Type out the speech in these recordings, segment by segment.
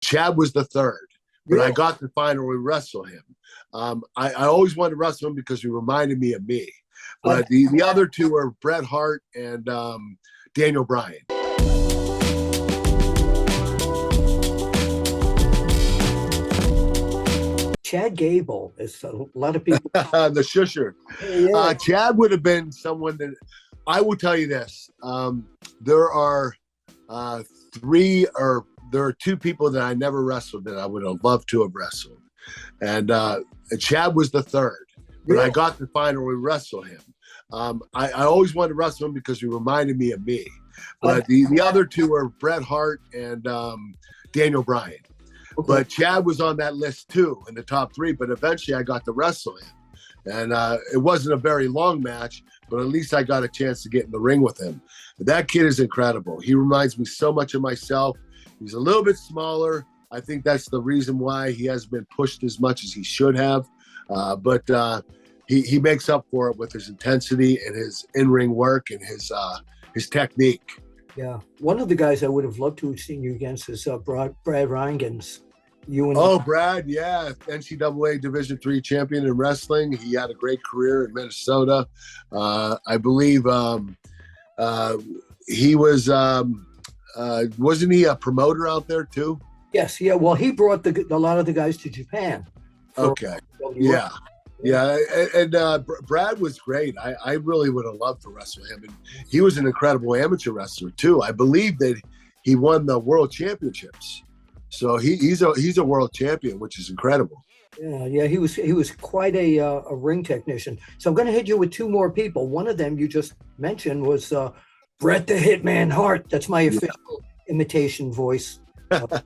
Chad was the third, but Really? I got to finally wrestle him. I always wanted to wrestle him because he reminded me of me. But the other two are Bret Hart and Daniel Bryan. Chad Gable is a lot of people. The shusher. Yeah. Chad would have been someone that I will tell you this. There are two people that I never wrestled that I would have loved to have wrestled. And Chad was the third, but Really? I got to finally wrestle him. I always wanted to wrestle him because he reminded me of me. But the other two are Bret Hart and Daniel Bryan. Okay. But Chad was on that list too in the top three, but eventually I got to wrestle him. And it wasn't a very long match, but at least I got a chance to get in the ring with him. That kid is incredible. He reminds me so much of myself. He's a little bit smaller. I think that's the reason why he hasn't been pushed as much as he should have. But he makes up for it with his intensity and his in-ring work and his technique. Yeah. One of the guys I would have loved to have seen you against is Brad Rheingans. Brad, yeah, NCAA Division III champion in wrestling. He had a great career in Minnesota. I believe he was, wasn't he a promoter out there too? Yes. Yeah. Well, he brought a lot of the guys to Japan. Okay. Yeah. Yeah. And Brad was great. I really would have loved to wrestle him. And he was an incredible amateur wrestler too. I believe that he won the world championships. So he's a world champion, which is incredible. Yeah, he was quite a ring technician. So I'm going to hit you with two more people. One of them you just mentioned was Bret the Hitman Hart. That's my official imitation voice. The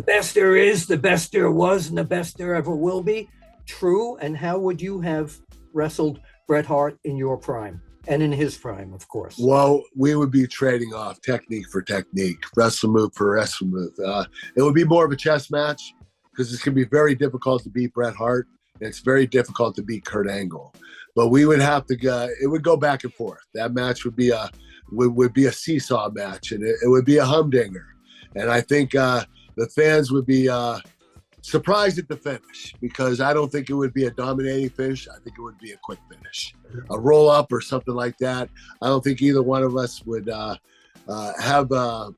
best there is, the best there was, and the best there ever will be. True. And how would you have wrestled Bret Hart in your prime? And in his prime, of course. Well, we would be trading off technique for technique, wrestle move for wrestle move. It would be more of a chess match because it's going to be very difficult to beat Bret Hart. And it's very difficult to beat Kurt Angle. But we would have to go. It would go back and forth. That match would be a seesaw match, and it would be a humdinger. And I think the fans would be surprised at the finish because I don't think it would be a dominating finish. I think it would be a quick finish, a roll up or something like that. I don't think either one of us would have the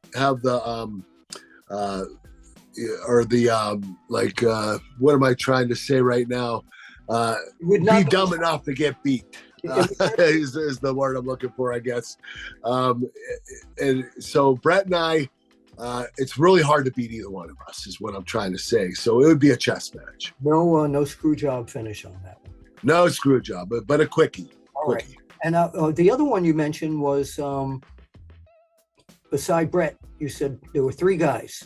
what am I trying to say right now? Would not be dumb enough to get beat. Is the word I'm looking for, I guess. And so Bret and I. It's really hard to beat either one of us, is what I'm trying to say. So it would be a chess match. No screw job finish on that one. No screw job, but a quickie. All right. And the other one you mentioned was, beside Bret, you said there were three guys.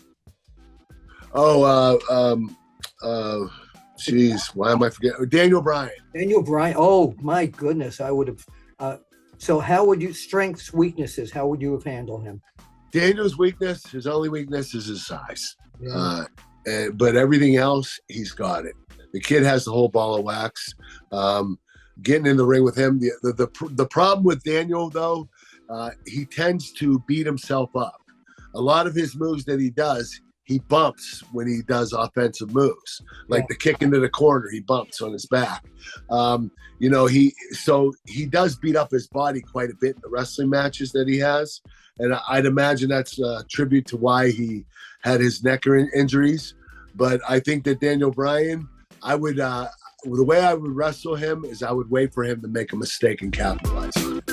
Geez, why am I forgetting? Daniel Bryan. Daniel Bryan. Oh my goodness, I would have. So how would you strengths, weaknesses? How would you have handled him? Daniel's weakness, his only weakness is his size. Yeah. But everything else, he's got it. The kid has the whole ball of wax. Getting in the ring with him, the problem with Daniel, though, he tends to beat himself up. A lot of his moves that he does, he bumps when he does offensive moves. Like the kick into the corner, he bumps on his back. He does beat up his body quite a bit in the wrestling matches that he has. And I'd imagine that's a tribute to why he had his neck injuries. But I think that Daniel Bryan, I would, the way I would wrestle him is I would wait for him to make a mistake and capitalize on it.